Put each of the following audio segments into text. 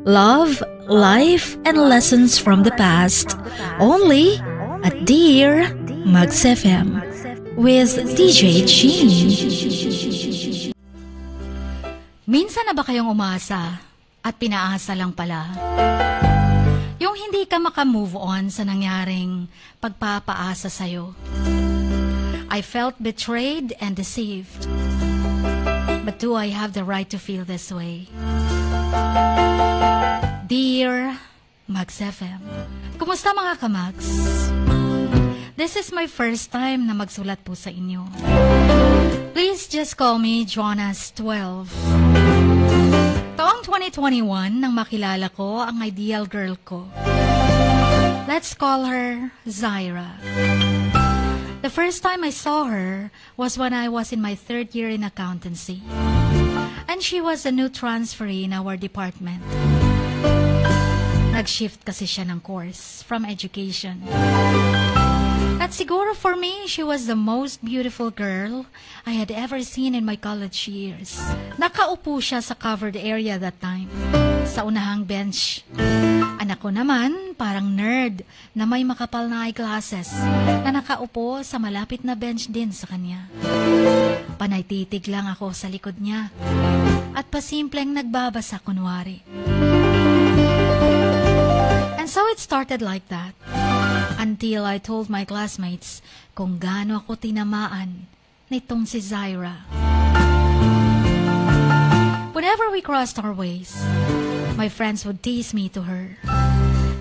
Love, life, and lessons from the past. Only at Dear Mags FM with DJ Gene. Minsan na ba kayong umasa at pinaasa lang pala? Yung hindi ka makamove on sa nangyaring pagpapaasa sa'yo. I felt betrayed and deceived. But do I have the right to feel this way? Dear Mags FM, kumusta mga kamags? This is my first time na magsulat po sa inyo. Please just call me Jonas12. Taong 2021 nang makilala ko ang ideal girl ko. Let's call her Zaira. The first time I saw her was when I was in my third year in accountancy. And she was a new transferee in our department. Nag-shift kasi siya ng course from education. At siguro for me, she was the most beautiful girl I had ever seen in my college years. Nakaupo siya sa covered area that time, sa unahang bench. Anak ko naman, parang nerd na may makapal na eyeglasses na nakaupo sa malapit na bench din sa kanya. Panay-titig lang ako sa likod niya at pasimpleng nagbabasa kunwari. And so it started like that until I told my classmates kung gaano ako tinamaan nitong si Zaira. Whenever we crossed our ways, my friends would tease me to her.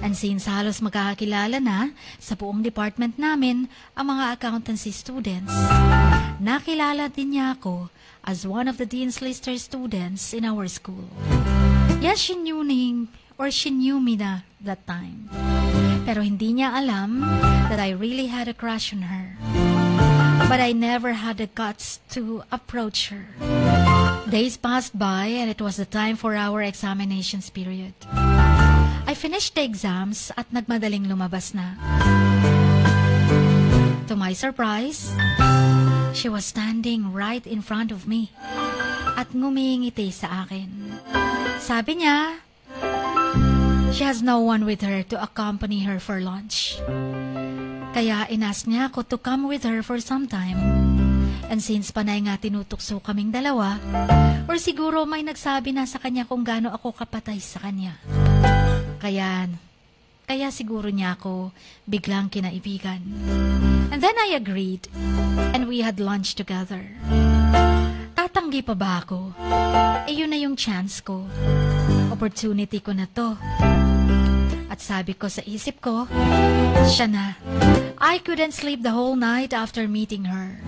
And since halos magkakakilala na sa buong department namin ang mga accountancy students, nakilala din niya ako as one of the Dean's Lister students in our school. Yes, she knew me na that time. Pero hindi niya alam that I really had a crush on her. But I never had the guts to approach her. Days passed by and it was the time for our examinations period. I finished the exams at nagmadaling lumabas na. To my surprise, she was standing right in front of me at ngumingiti sa akin. Sabi niya, she has no one with her to accompany her for lunch. Kaya inas niya ako to come with her for some time. And since panay nga tinutukso kaming dalawa, or siguro may nagsabi na sa kanya kung gaano ako kapatay sa kanya. Kaya siguro niya ako biglang kinaibigan. And then I agreed, and we had lunch together. Tatanggi pa ba ako? Yun na yung chance ko. Opportunity ko na to. At sabi ko sa isip ko, siya na. I couldn't sleep the whole night after meeting her.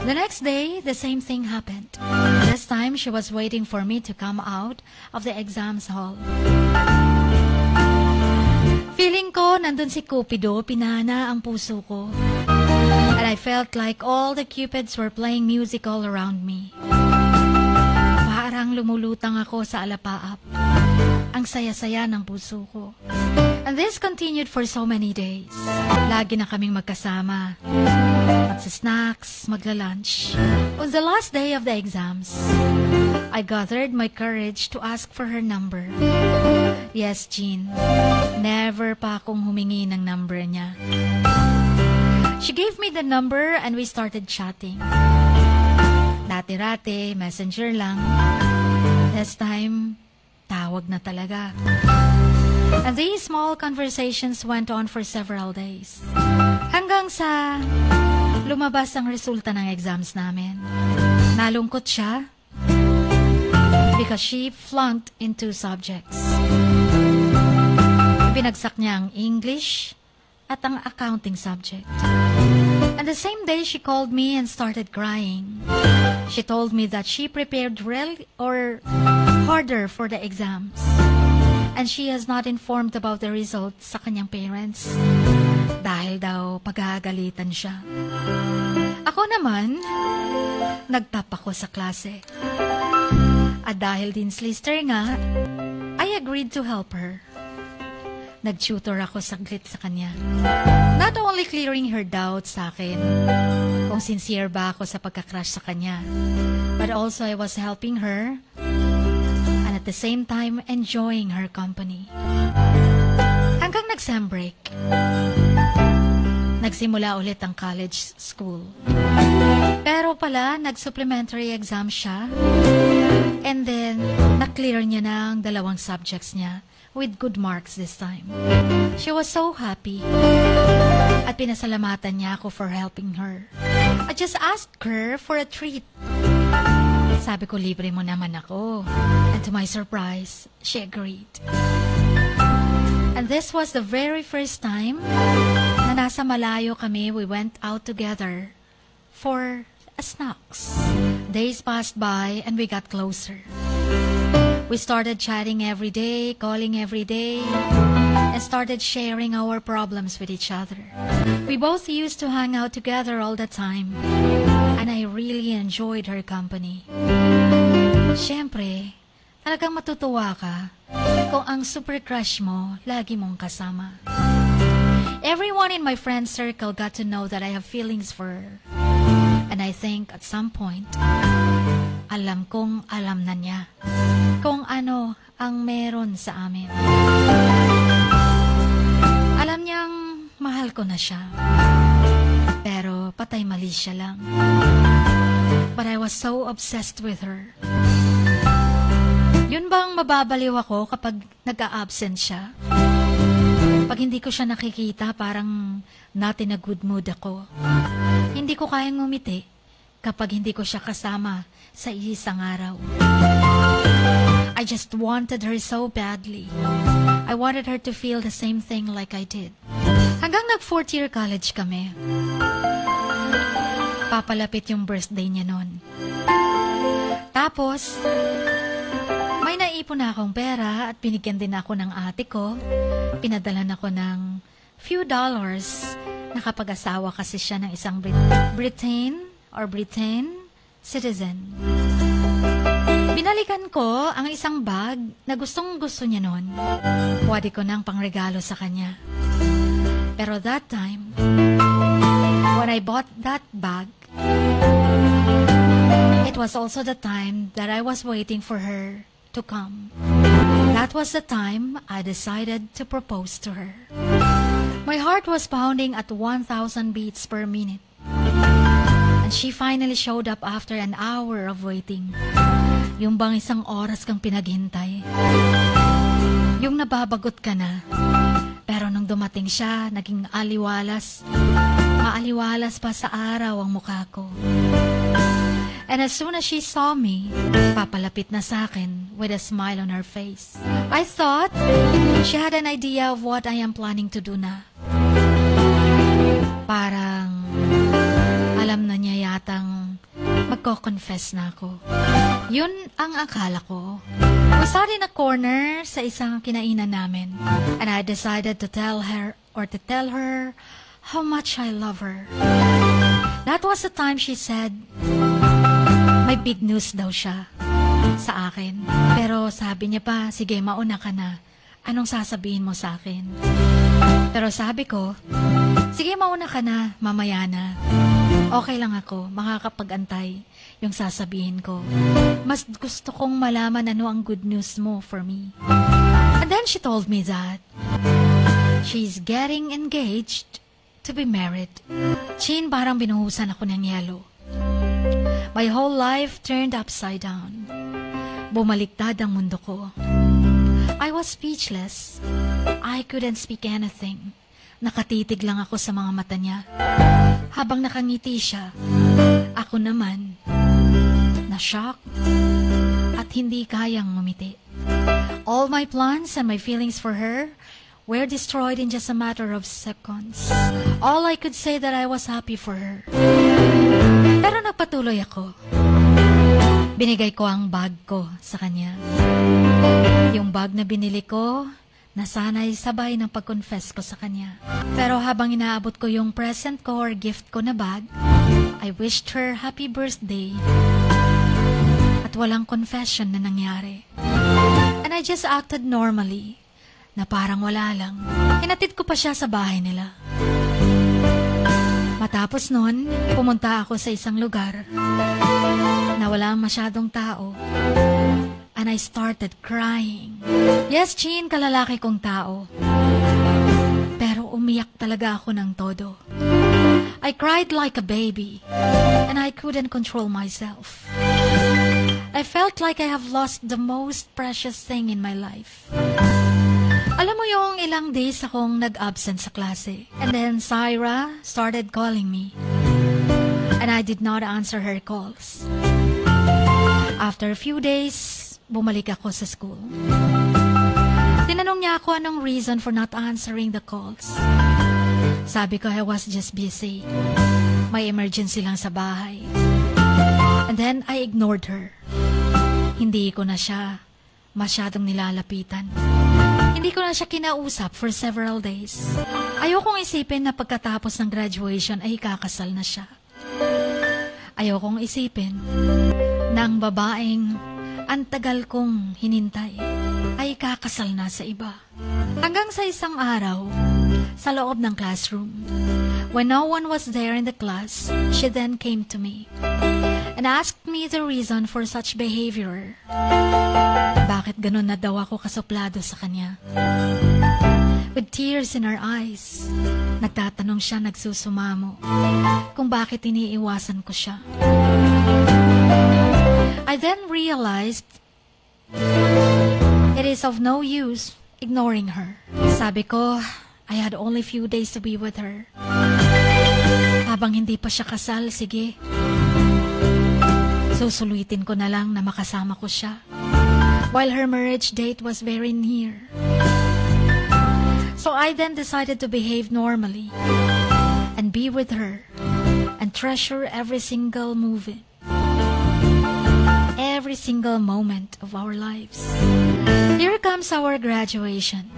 The next day, the same thing happened. This time, she was waiting for me to come out of the exams hall. Feeling ko, nandun si Cupido, pinana ang puso ko. And I felt like all the cupids were playing music all around me. Parang lumulutang ako sa alapaap. Ang saya-saya ng puso ko. And this continued for so many days. Lagi na kaming magkasama. Magsa-snacks, magla-lunch. On the last day of the exams, I gathered my courage to ask for her number. Yes, Jean. Never pa akong humingi ng number niya. She gave me the number and we started chatting. Dati-rate, messenger lang. This time, tawag na talaga. And these small conversations went on for several days. Hanggang sa lumabas ang resulta ng exams namin. Nalungkot siya because she flunked in 2 subjects. Binagsak niya ang English at ang accounting subject. And the same day, she called me and started crying. She told me that she prepared harder for the exams. And she has not informed about the results sa kanyang parents. Dahil daw pagagalitan siya. Ako naman, nagtap ako sa klase. At dahil din slister nga, I agreed to help her. Nag-tutor ako saglit sa kanya. Not only clearing her doubts sa akin, kung sincere ba ako sa pagkakrush sa kanya, but also I was helping her. And at at the same time enjoying her company. Hanggang nag-sem break, nagsimula ulit ang college school. Pero pala, nag-supplementary exam siya, and then, na-clear niya na ang 2 subjects niya with good marks this time. She was so happy, at pinasalamatan niya ako for helping her. I just asked her for a treat. Sabi ko, libre mo naman ako. And to my surprise, she agreed. And this was the very first time na nasa malayo kami, we went out together for snacks. Days passed by and we got closer. We started chatting every day, calling every day, and started sharing our problems with each other. We both used to hang out together all the time, and I really enjoyed her company. Siyempre, talagang matutuwa ka kung ang super crush mo lagi mong kasama. Everyone in my friend circle got to know that I have feelings for her. And I think at some point, alam kong alam na niya kung ano ang meron sa amin. Alam niyang mahal ko na siya. Pero patay mali siya lang. But I was so obsessed with her. Yun bang mababaliw ako kapag nag-a-absent siya? Pag hindi ko siya nakikita, parang not in a good mood ako. Hindi ko kayang ngumiti kapag hindi ko siya kasama sa isang araw. I just wanted her so badly. I wanted her to feel the same thing like I did. Hanggang nag-4th year college kami. Papalapit yung birthday niya nun. Tapos, may naipon na akong pera at binigyan din ako ng ate ko. Pinadalan ako ng few dollars. Nakapag-asawa kasi siya ng isang Britain citizen. Binalikan ko ang isang bag na gustong-gusto niya noon. Pwede ko nang pangregalo sa kanya. Pero that time, when I bought that bag, it was also the time that I was waiting for her to come. That was the time I decided to propose to her. My heart was pounding at 1,000 beats per minute. And she finally showed up after an hour of waiting. Yung bang isang oras kang pinaghintay. Yung nababagot ka na. Pero nung dumating siya, naging maaliwalas pa sa araw ang mukha ko. And as soon as she saw me, papalapit na sa akin with a smile on her face. I thought she had an idea of what I am planning to do na. Parang alam na niya yatang magko-confess na ako. Yun ang akala ko. We sat in a corner sa isang kinainan namin, and I decided to tell her how much I love her. That was the time she said, may big news daw siya sa akin. Pero sabi niya pa, sige, mauna ka na. Anong sasabihin mo sa akin? Pero sabi ko, sige, mauna ka na, mamaya na. Okay lang ako, makakapag-antay yung sasabihin ko. Mas gusto kong malaman ano ang good news mo for me. And then she told me that she's getting engaged to be married. Chin, parang binuhusan ako ng yelo. My whole life turned upside down. Bumaliktad ang mundo ko. I was speechless. I couldn't speak anything. Nakatitig lang ako sa mga mata niya. Habang nakangiti siya, ako naman, na-shock at hindi kayang ngumiti. All my plans and my feelings for her were destroyed in just a matter of seconds. All I could say that I was happy for her. Pero nagpatuloy ako. Binigay ko ang bag ko sa kanya. Yung bag na binili ko, nasanay sabay ng pag-confess ko sa kanya. Pero habang inaabot ko yung present ko or gift ko na bag, I wished her happy birthday. At walang confession na nangyari. And I just acted normally, na parang wala lang. Hinatid ko pa siya sa bahay nila. Matapos nun, pumunta ako sa isang lugar na wala masyadong tao. and I started crying. Yes, Chin, kalalaki kong tao. Pero umiyak talaga ako ng todo. I cried like a baby, and I couldn't control myself. I felt like I have lost the most precious thing in my life. Alam mo yung ilang days akong nag-absent sa klase. And then Syra started calling me. And I did not answer her calls. After a few days, bumalik ako sa school. Tinanong niya ako anong reason for not answering the calls. Sabi ko I was just busy. May emergency lang sa bahay. And then I ignored her. Hindi ko na siya masyadong nilalapitan. Hindi ko na siya kinausap for several days. Ayokong isipin na pagkatapos ng graduation ay kakasal na siya. Ayokong isipin na ang babaeng ang tagal kong hinintay ay kakasal na sa iba. Hanggang sa isang araw, sa loob ng classroom, when no one was there in the class, she then came to me and asked me the reason for such behavior. Bakit ganun na daw ako kasuplado sa kanya? With tears in her eyes, nagtatanong siya, nagsusumamo, kung bakit iniiwasan ko siya. I then realized it is of no use ignoring her. Sabi ko, I had only few days to be with her. Habang hindi pa siya kasal, sige. Susuluitin ko na lang na makasama ko siya while her marriage date was very near. So I then decided to behave normally and be with her and treasure every single moment of our lives. Here comes our graduation.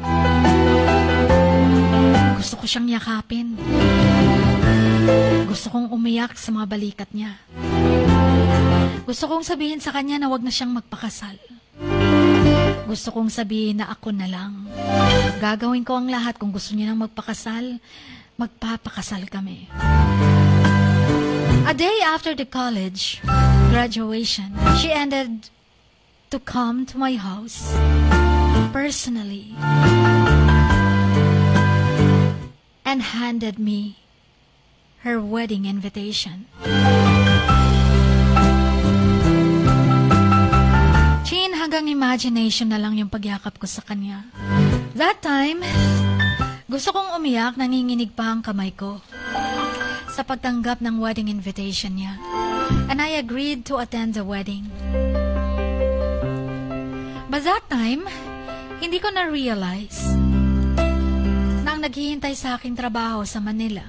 Gusto ko siyang yakapin. Gusto kong umiyak sa mga balikat niya. Gusto kong sabihin sa kanya na wag na siyang magpakasal. Gusto kong sabihin na ako na lang. Gagawin ko ang lahat. Kung gusto niya nang magpakasal, magpapakasal kami. A day after the college graduation, she ended to come to my house personally and handed me her wedding invitation. Chin, hanggang imagination na lang yung pagyakap ko sa kanya. That time, gusto kong umiyak, nanginginig pa ang kamay ko sa pagtanggap ng wedding invitation niya. And I agreed to attend the wedding. But that time, hindi ko na-realize na ang naghihintay sa aking trabaho sa Manila,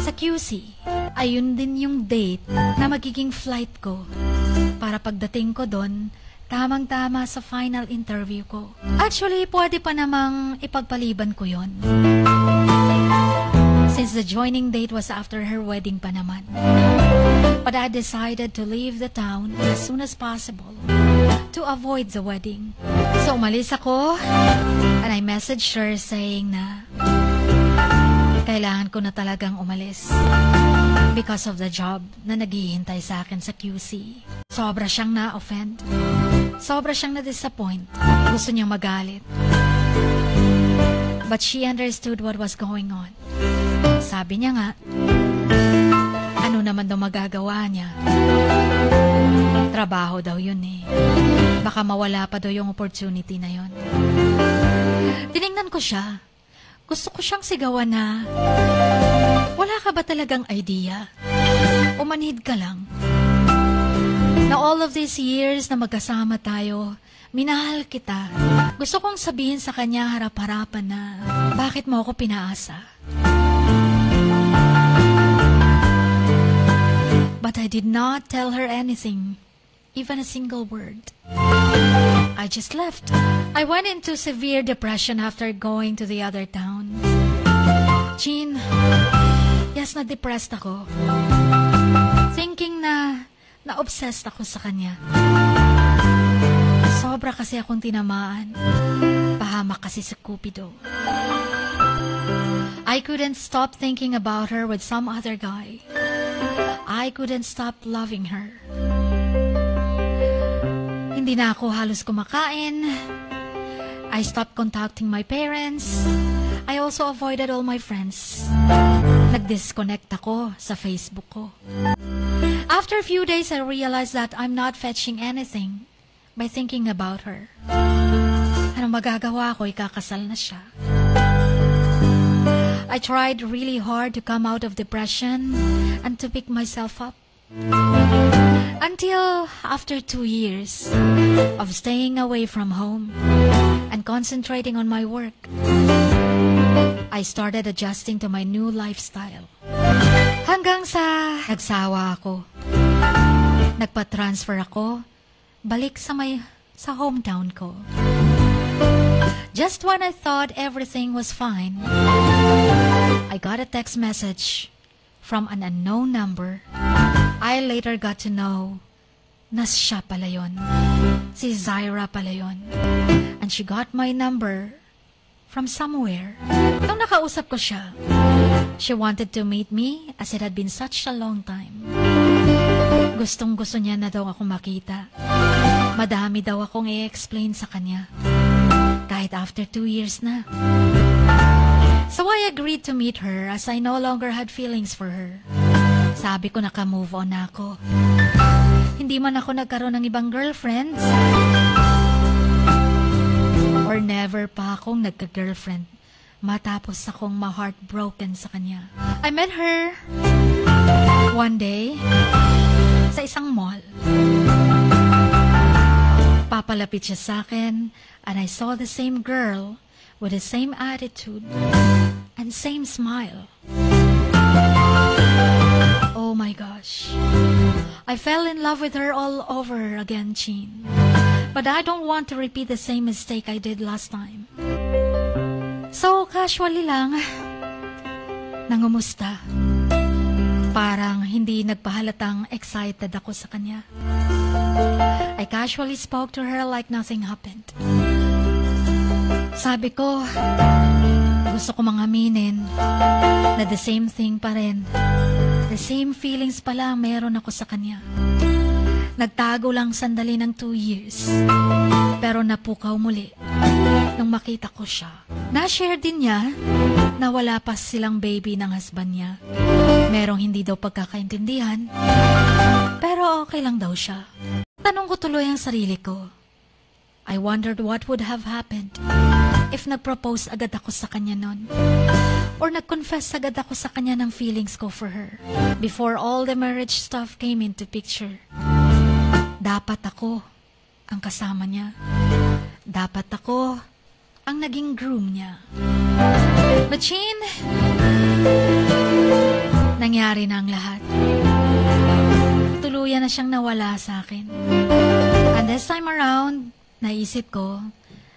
sa QC, ayun din yung date na magiging flight ko para pagdating ko doon, tamang-tama sa final interview ko. Actually, pwede pa namang ipagpaliban ko yon, since the joining date was after her wedding pa naman. But I decided to leave the town as soon as possible to avoid the wedding. So umalis ako and I messaged her saying na kailangan ko na talagang umalis because of the job na naghihintay sa akin sa QC. Sobra siyang na-offend. Sobra siyang na-disappoint. Gusto niyang magalit. But she understood what was going on. Sabi niya nga, ano naman daw magagawa niya? Trabaho daw yun eh. Baka mawala pa daw yung opportunity na yun. Tiningnan ko siya. Gusto ko siyang sigawan na, wala ka ba talagang idea? Umanhid ka lang. Na all of these years na magkasama tayo, minahal kita. Gusto kong sabihin sa kanya harap-harapan na, bakit mo ako pinaasa? But I did not tell her anything, even a single word. I just left. I went into severe depression after going to the other town. Jean, yes, na-depressed ako. Thinking na na-obsessed ako sa kanya. Sobra kasi akong tinamaan. Pahamak kasi sa Cupido. I couldn't stop thinking about her with some other guy. I couldn't stop loving her. Hindi na ako halos kumakain. I stopped contacting my parents. I also avoided all my friends. Nag-disconnect ako sa Facebook ko. After a few days, I realized that I'm not fetching anything by thinking about her. Anong magagawa ko? Ikakasal na siya. I tried really hard to come out of depression and to pick myself up. Until after 2 years of staying away from home and concentrating on my work, I started adjusting to my new lifestyle. Hanggang sa nagsawa ako. Nagpa-transfer ako, balik sa hometown ko. Just when I thought everything was fine, I got a text message from an unknown number. I later got to know na siya pala yun. Si Zaira pala yun. And she got my number from somewhere. Nung nakausap ko siya, she wanted to meet me as it had been such a long time. Gustong-gusto niya na daw ako makita. Madami daw akong i-explain sa kanya. Kahit after 2 years na. So I agreed to meet her as I no longer had feelings for her. Sabi ko naka-move on na ako. Hindi man ako nagkaroon ng ibang girlfriends. Or never pa akong nagka-girlfriend matapos akong ma-heartbroken sa kanya. I met her one day sa isang mall. Papalapit siya sa akin and I saw the same girl with the same attitude and same smile. Oh my gosh. I fell in love with her all over again, Chin. But I don't want to repeat the same mistake I did last time. So, casually lang, nangumusta. Parang hindi nagpahalatang excited ako sa kanya. I casually spoke to her like nothing happened. Sabi ko, gusto ko mang aminin na the same thing pa rin. The same feelings pala meron ako sa kanya. Nagtago lang sandali ng 2 years. Pero napukaw muli nung makita ko siya. Na-share din niya na wala pa silang baby ng husband niya. Merong hindi daw pagkakaintindihan. Pero okay lang daw siya. Tanong ko tuloy ang sarili ko. I wondered what would have happened if nag-propose agad ako sa kanya nun. Or nag-confess agad ako sa kanya ng feelings ko for her. Before all the marriage stuff came into picture. Dapat ako ang kasama niya. Dapat ako ang naging groom niya. But Chin, nangyari na ang lahat. Tuluyan na siyang nawala sa akin. And this time around, naisip ko,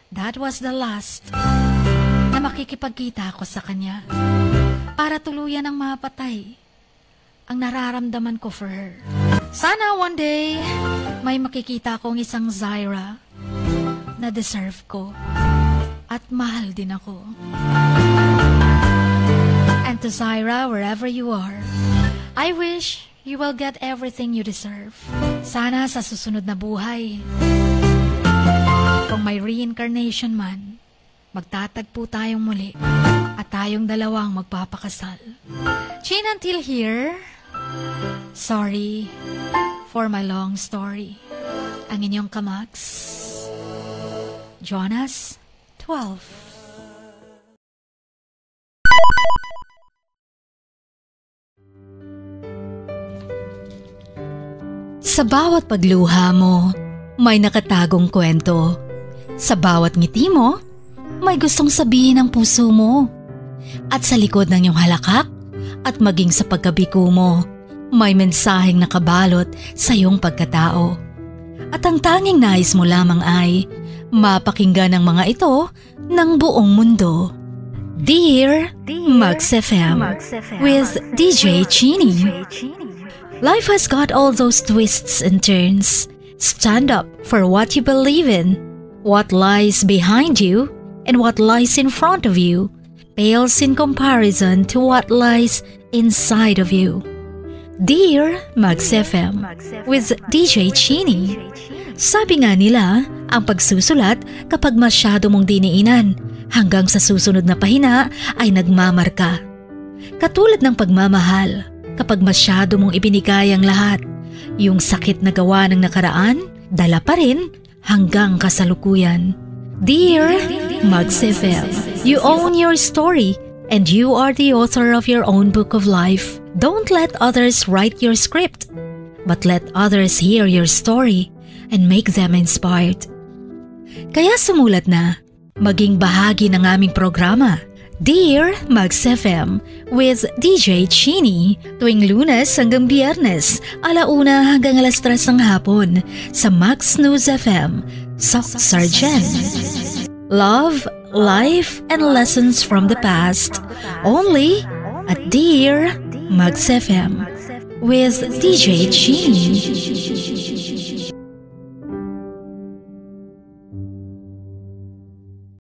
that was the last na makikipagkita ako sa kanya para tuluyan ang mapatay ang nararamdaman ko for her. Sana one day, may makikita akong isang Zaira na deserve ko at mahal din ako. And to Zaira, wherever you are, I wish you will get everything you deserve. Sana sa susunod na buhay, kung may reincarnation man, magtatagpo tayong muli at tayong dalawang magpapakasal. Chin, until here, sorry for my long story. Ang inyong kamaks, Jonas 12. Sa bawat pagluha mo, may nakatagong kwento. Sa bawat ngiti mo, may gustong sabihin ang puso mo. At sa likod ng iyong halakak at maging sa pagkabiko mo, may mensaheng nakabalot sa iyong pagkatao. At ang tanging nais mo lamang ay mapakinggan ang mga ito ng buong mundo. Dear Max FM with DJ Chini. Life has got all those twists and turns. Stand up for what you believe in. What lies behind you and what lies in front of you pales in comparison to what lies inside of you. Dear Max FM with DJ Chini. Sabi nga nila, ang pagsusulat kapag masyado mong diniinan hanggang sa susunod na pahina ay nagmamarka. Katulad ng pagmamahal, kapag masyado mong ibinigay ang lahat, yung sakit na gawa ng nakaraan, dala pa rin hanggang kasalukuyan. Dear Mags FM, you own your story and you are the author of your own book of life. Don't let others write your script, but let others hear your story and make them inspired. Kaya sumulat na, maging bahagi ng aming programa, Dear Mags FM with DJ Chini, tuwing Lunes hanggang Biyernes, 1:00 hanggang 3:00 ng hapon sa Max News FM, Sock Sargent. Love, life, and lessons from the past, only at Dear Mags FM with DJ Chini.